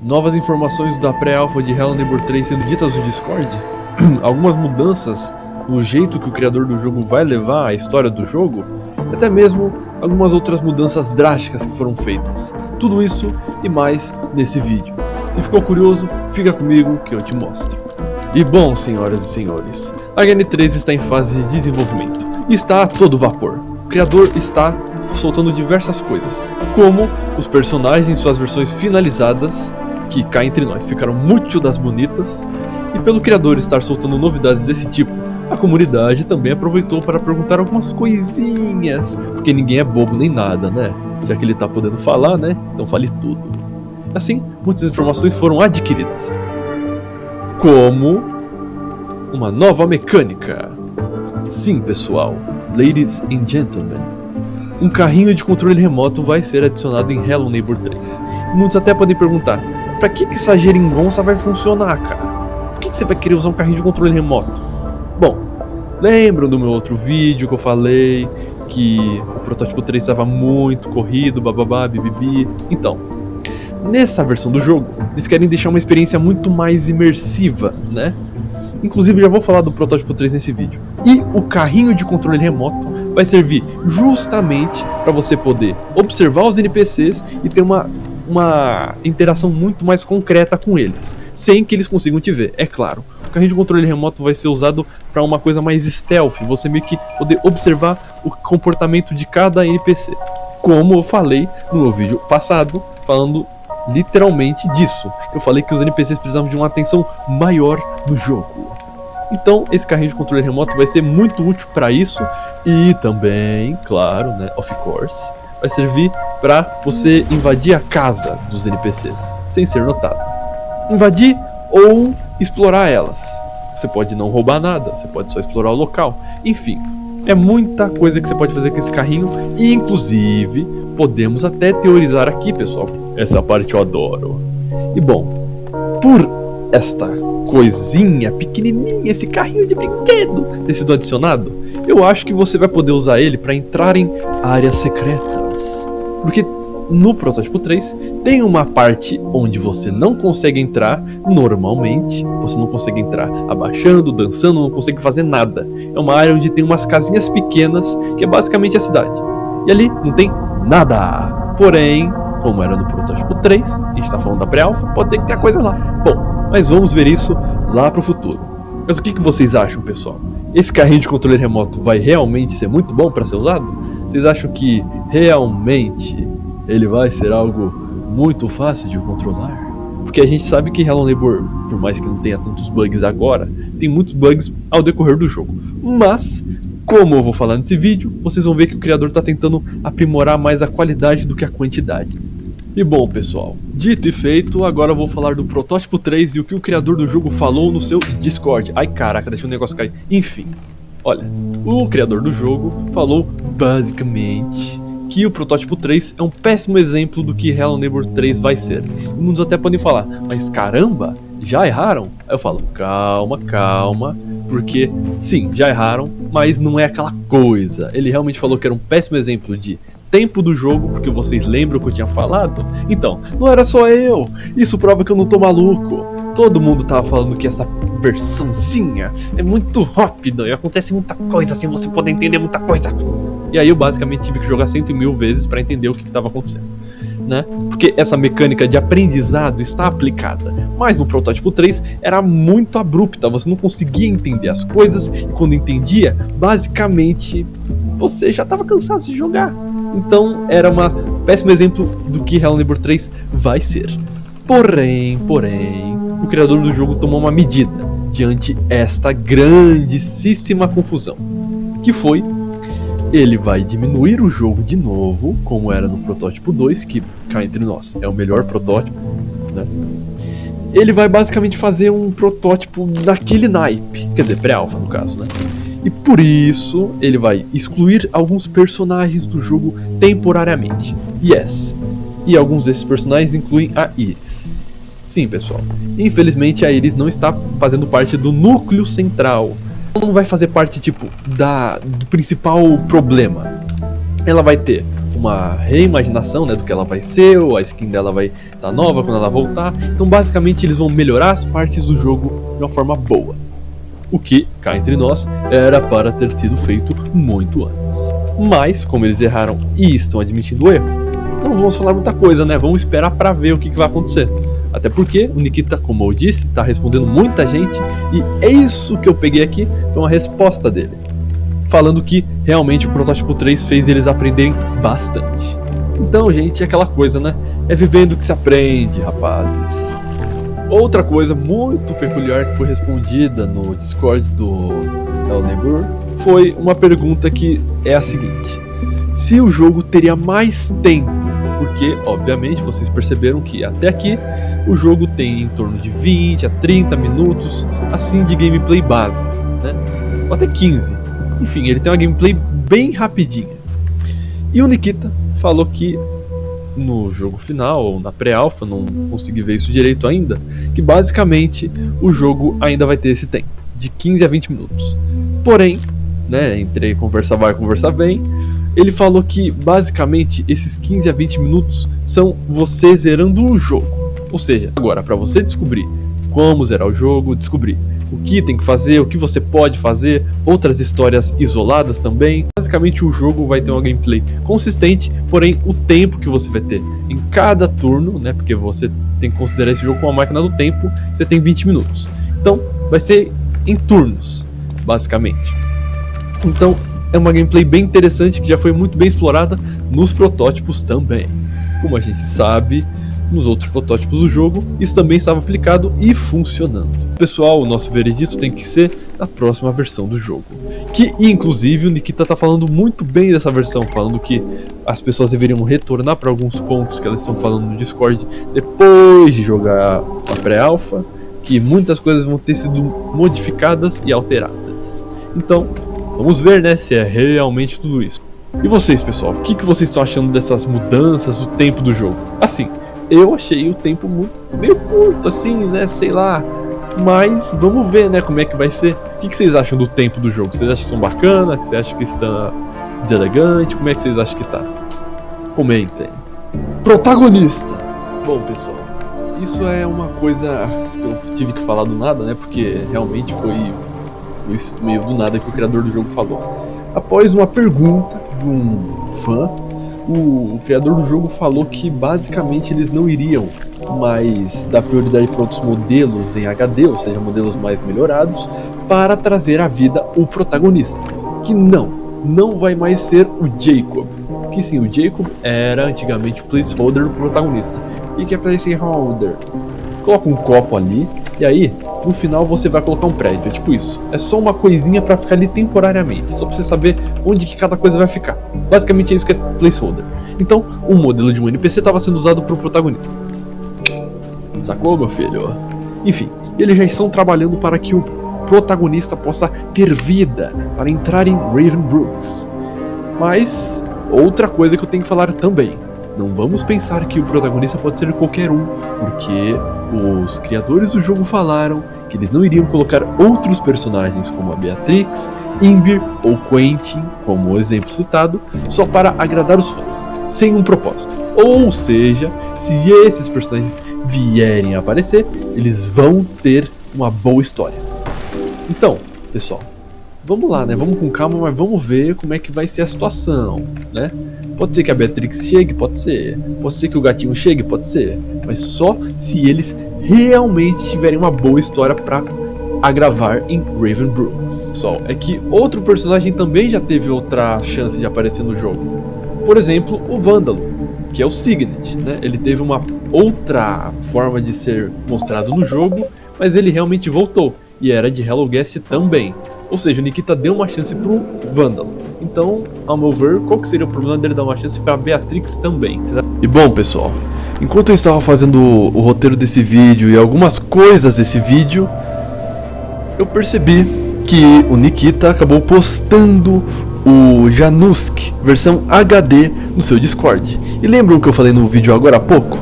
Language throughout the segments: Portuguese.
Novas informações da pré-alpha de Hello Neighbor 3 sendo ditas no Discord? Algumas mudanças no jeito que o criador do jogo vai levar a história do jogo? Até mesmo algumas outras mudanças drásticas que foram feitas. Tudo isso e mais nesse vídeo. Se ficou curioso, fica comigo que eu te mostro. E bom, senhoras e senhores, a HN3 está em fase de desenvolvimento e está a todo vapor. O criador está soltando diversas coisas, como os personagens em suas versões finalizadas, que cá entre nós ficaram muito das bonitas, e pelo criador estar soltando novidades desse tipo, a comunidade também aproveitou para perguntar algumas coisinhas, porque ninguém é bobo nem nada, né? Já que ele tá podendo falar, né? Então fale tudo. Assim, muitas informações foram adquiridas, como uma nova mecânica. Sim, pessoal, ladies and gentlemen, um carrinho de controle remoto vai ser adicionado em Hello Neighbor 3. Muitos até podem perguntar, pra que essa geringonça vai funcionar, cara? Por que você vai querer usar um carrinho de controle remoto? Bom, lembram do meu outro vídeo que eu falei que o protótipo 3 estava muito corrido, bababá, bibibi? Então, nessa versão do jogo, eles querem deixar uma experiência muito mais imersiva, né? Inclusive, já vou falar do protótipo 3 nesse vídeo. E o carrinho de controle remoto vai servir justamente para você poder observar os NPCs e ter uma interação muito mais concreta com eles, sem que eles consigam te ver, é claro. O carrinho de controle remoto vai ser usado para uma coisa mais stealth, você meio que poder observar o comportamento de cada NPC. Como eu falei no meu vídeo passado, falando literalmente disso. Eu falei que os NPCs precisavam de uma atenção maior no jogo. Então, esse carrinho de controle remoto vai ser muito útil para isso. E também, claro, né, of course, vai servir para você invadir a casa dos NPCs, sem ser notado. Invadir ou explorar elas. Você pode não roubar nada, você pode só explorar o local. Enfim, é muita coisa que você pode fazer com esse carrinho. E, inclusive, podemos até teorizar aqui, pessoal. Essa parte eu adoro. E bom, por esta coisinha pequenininha, esse carrinho de brinquedo ter sido adicionado, eu acho que você vai poder usar ele para entrar em áreas secretas. Porque no protótipo 3 tem uma parte onde você não consegue entrar normalmente, você não consegue entrar abaixando, dançando, não consegue fazer nada. É uma área onde tem umas casinhas pequenas, que é basicamente a cidade. E ali não tem nada. Porém, como era no protótipo 3, a gente tá falando da pré-alpha, pode ser que tenha coisa lá. Bom, mas vamos ver isso lá pro futuro. Mas o que vocês acham, pessoal? Esse carrinho de controle remoto vai realmente ser muito bom para ser usado? Vocês acham que realmente ele vai ser algo muito fácil de controlar? Porque a gente sabe que Hello Neighbor, por mais que não tenha tantos bugs agora, tem muitos bugs ao decorrer do jogo. Mas, como eu vou falar nesse vídeo, vocês vão ver que o criador está tentando aprimorar mais a qualidade do que a quantidade. E bom, pessoal, dito e feito, agora eu vou falar do protótipo 3 e o que o criador do jogo falou no seu Discord. Ai caraca, deixa o negócio cair. Enfim, olha, o criador do jogo falou basicamente que o protótipo 3 é um péssimo exemplo do que Hello Neighbor 3 vai ser. E muitos até podem falar, mas caramba, já erraram? Aí eu falo, calma, porque sim, já erraram, mas não é aquela coisa. Ele realmente falou que era um péssimo exemplo de tempo do jogo, porque vocês lembram que eu tinha falado? Então, não era só eu, isso prova que eu não tô maluco. Todo mundo tava falando que essa versãozinha é muito rápida e acontece muita coisa sem você poder entender muita coisa. E aí eu basicamente tive que jogar 100.000 vezes para entender o que estava acontecendo, né? Porque essa mecânica de aprendizado está aplicada, mas no protótipo 3 era muito abrupta, você não conseguia entender as coisas e quando entendia, basicamente você já estava cansado de jogar. Então era um péssimo exemplo do que Hello Neighbor 3 vai ser. Porém, o criador do jogo tomou uma medida diante esta grandíssima confusão, que foi, ele vai diminuir o jogo de novo, como era no protótipo 2, que cá entre nós é o melhor protótipo, né? Ele vai basicamente fazer um protótipo daquele naipe, quer dizer, pré-alpha no caso, né? E por isso ele vai excluir alguns personagens do jogo temporariamente. Yes. E alguns desses personagens incluem a Iris. Sim, pessoal. Infelizmente a Iris não está fazendo parte do núcleo central. Ela não vai fazer parte, tipo, do principal problema. Ela vai ter uma reimaginação, né, do que ela vai ser, ou a skin dela vai estar nova quando ela voltar. Então basicamente eles vão melhorar as partes do jogo de uma forma boa. O que, cá entre nós, era para ter sido feito muito antes. Mas, como eles erraram e estão admitindo o erro, não vamos falar muita coisa, né? Vamos esperar para ver o que vai acontecer. Até porque o Nikita, como eu disse, está respondendo muita gente, e é isso que eu peguei aqui, foi uma resposta dele, falando que realmente o protótipo 3 fez eles aprenderem bastante. Então, gente, é aquela coisa, né? É vivendo que se aprende, rapazes. Outra coisa muito peculiar que foi respondida no Discord do Helnebur foi uma pergunta que é a seguinte: se o jogo teria mais tempo? Porque, obviamente, vocês perceberam que até aqui o jogo tem em torno de 20 a 30 minutos assim de gameplay base, né? Ou até 15. Enfim, ele tem uma gameplay bem rapidinha. E o Nikita falou que no jogo final, ou na pré-alpha, não consegui ver isso direito ainda, que basicamente o jogo ainda vai ter esse tempo, de 15 a 20 minutos. Porém, né, entre conversa vai, conversa vem, ele falou que basicamente esses 15 a 20 minutos são você zerando o jogo. Ou seja, agora para você descobrir como zerar o jogo, descobrir o que tem que fazer, o que você pode fazer, outras histórias isoladas também. Basicamente o jogo vai ter uma gameplay consistente, porém o tempo que você vai ter em cada turno, né, porque você tem que considerar esse jogo como uma máquina do tempo, você tem 20 minutos. Então vai ser em turnos, basicamente. Então é uma gameplay bem interessante que já foi muito bem explorada nos protótipos também. Como a gente sabe, nos outros protótipos do jogo, isso também estava aplicado e funcionando. Pessoal, o nosso veredito tem que ser a próxima versão do jogo. Que, inclusive, o Nikita tá falando muito bem dessa versão, falando que as pessoas deveriam retornar para alguns pontos que elas estão falando no Discord depois de jogar a pré-alpha, que muitas coisas vão ter sido modificadas e alteradas. Então, vamos ver, né, se é realmente tudo isso. E vocês, pessoal, o que vocês estão achando dessas mudanças do tempo do jogo? Assim, eu achei o tempo meio curto, assim, né, sei lá. Mas vamos ver, né, como é que vai ser. O que vocês acham do tempo do jogo? Vocês acham que são bacana? Vocês acham que está deselegante? Como é que vocês acham que tá? Comentem. Protagonista! Bom, pessoal, isso é uma coisa que eu tive que falar do nada, né, porque realmente foi isso meio do nada que o criador do jogo falou. Após uma pergunta de um fã, o criador do jogo falou que basicamente eles não iriam mais dar prioridade para outros modelos em HD, ou seja, modelos mais melhorados, para trazer à vida o protagonista. Que não vai mais ser o Jacob. Que sim, o Jacob era antigamente o placeholder do protagonista. E que é placeholder? Coloca um copo ali, e aí, no final você vai colocar um prédio, é tipo isso. É só uma coisinha pra ficar ali temporariamente, só pra você saber onde que cada coisa vai ficar. Basicamente é isso que é placeholder. Então, o modelo de um NPC estava sendo usado pro protagonista. Sacou, meu filho? Enfim, eles já estão trabalhando para que o protagonista possa ter vida, para entrar em Ravenbrooks. Mas, outra coisa que eu tenho que falar também. Não vamos pensar que o protagonista pode ser qualquer um, porque os criadores do jogo falaram que eles não iriam colocar outros personagens como a Beatrix, Imber ou Quentin, como o exemplo citado, só para agradar os fãs, sem um propósito. Ou seja, se esses personagens vierem a aparecer, eles vão ter uma boa história. Então, pessoal, vamos lá, né? Vamos com calma, mas vamos ver como é que vai ser a situação, né? Pode ser que a Beatrix chegue, pode ser que o gatinho chegue, pode ser, mas só se eles realmente tiverem uma boa história pra agravar em Ravenbrooks. Pessoal, é que outro personagem também já teve outra chance de aparecer no jogo. Por exemplo, o Vândalo, que é o Signet, né? Ele teve uma outra forma de ser mostrado no jogo, mas ele realmente voltou, e era de Hello Guest também. Ou seja, o Nikita deu uma chance pro Vândalo. Então, ao meu ver, qual que seria o problema dele dar uma chance pra Beatrix também? E bom, pessoal, enquanto eu estava fazendo o roteiro desse vídeo e algumas coisas desse vídeo, eu percebi que o Nikita acabou postando o Janusk versão HD no seu Discord. E lembram que eu falei no vídeo agora há pouco?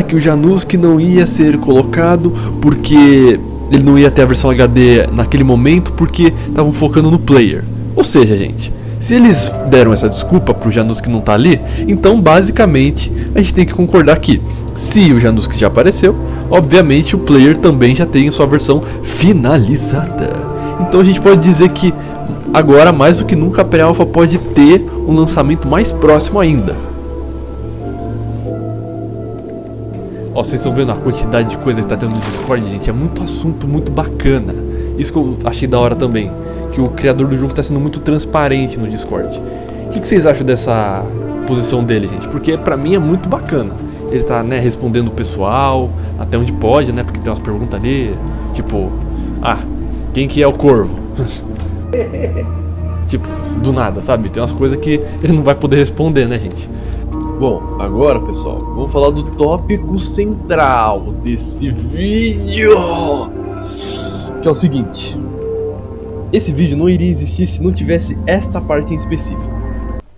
Que o Janusk não ia ser colocado porque ele não ia ter a versão HD naquele momento porque estavam focando no player. Ou seja, gente, se Se eles deram essa desculpa pro Janusk que não tá ali, então basicamente a gente tem que concordar que se o Janusk já apareceu, obviamente o player também já tem sua versão finalizada. Então a gente pode dizer que agora mais do que nunca a pré-alpha pode ter um lançamento mais próximo ainda. Ó, vocês estão vendo a quantidade de coisa que tá tendo no Discord, gente? É muito assunto, muito bacana. Isso que eu achei da hora também, que o criador do jogo tá sendo muito transparente no Discord. O que vocês acham dessa posição dele, gente? Porque pra mim é muito bacana. Ele tá, né, respondendo o pessoal, até onde pode, né? Porque tem umas perguntas ali, tipo... quem que é o Corvo? Tipo, do nada, sabe? Tem umas coisas que ele não vai poder responder, né, gente? Bom, agora, pessoal, vamos falar do tópico central desse vídeo, que é o seguinte: esse vídeo não iria existir se não tivesse esta parte em específico,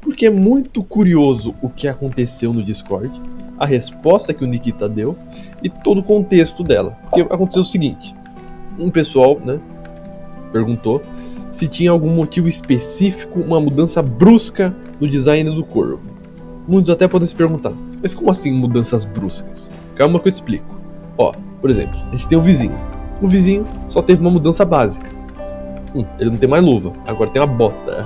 porque é muito curioso o que aconteceu no Discord, a resposta que o Nikita deu e todo o contexto dela. Porque aconteceu o seguinte: um pessoal, né, perguntou se tinha algum motivo específico, uma mudança brusca no design do Corvo. Muitos até podem se perguntar, mas como assim mudanças bruscas? Calma que eu explico. Ó, por exemplo, a gente tem um vizinho. O vizinho só teve uma mudança básica. Ele não tem mais luva, agora tem uma bota.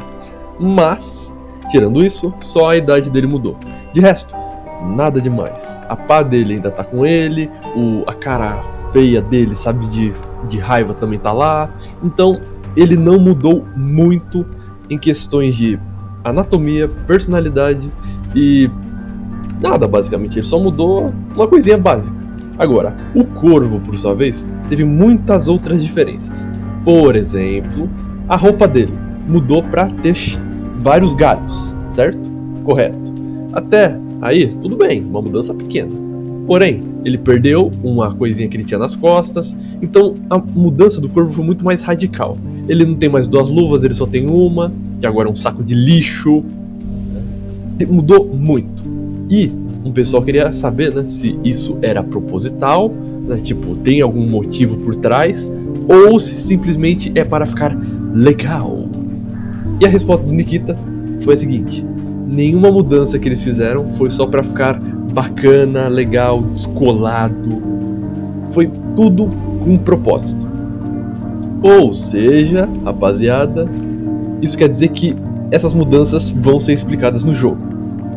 Mas, tirando isso, só a idade dele mudou. De resto, nada demais. A pá dele ainda tá com ele, a cara feia dele, sabe, de raiva também tá lá. Então, ele não mudou muito em questões de anatomia, personalidade e nada, basicamente. Ele só mudou uma coisinha básica. Agora, o Corvo, por sua vez, teve muitas outras diferenças. Por exemplo, a roupa dele mudou pra ter vários galhos, certo? Correto. Até aí, tudo bem, uma mudança pequena. Porém, ele perdeu uma coisinha que ele tinha nas costas, então a mudança do Corvo foi muito mais radical. Ele não tem mais duas luvas, ele só tem uma, que agora é um saco de lixo. Ele mudou muito. E um pessoal queria saber, né, se isso era proposital, né, tipo, tem algum motivo por trás, ou se simplesmente é para ficar legal. E a resposta do Nikita foi a seguinte: nenhuma mudança que eles fizeram foi só para ficar bacana, legal, descolado. Foi tudo com um propósito. Ou seja, rapaziada, isso quer dizer que essas mudanças vão ser explicadas no jogo.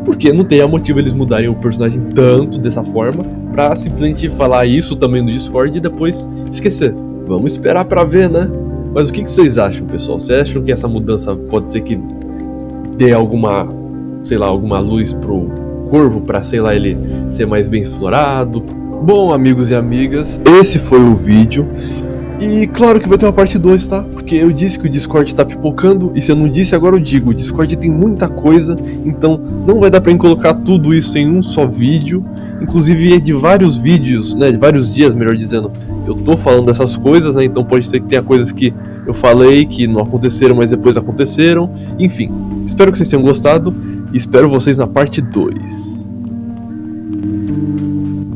Porque não tem motivo eles mudarem o personagem tanto dessa forma pra simplesmente falar isso também no Discord e depois esquecer. Vamos esperar pra ver, né? Mas o que vocês acham, pessoal? Vocês acham que essa mudança pode ser que dê alguma, sei lá, alguma luz pro Corvo pra, sei lá, ele ser mais bem explorado? Bom, amigos e amigas, esse foi o vídeo. E claro que vai ter uma parte 2, tá? Porque eu disse que o Discord tá pipocando, e se eu não disse, agora eu digo. O Discord tem muita coisa, então não vai dar pra colocar tudo isso em um só vídeo. Inclusive é de vários vídeos, né? De vários dias, melhor dizendo, eu tô falando dessas coisas, né? Então pode ser que tenha coisas que eu falei que não aconteceram, mas depois aconteceram. Enfim, espero que vocês tenham gostado e espero vocês na parte 2.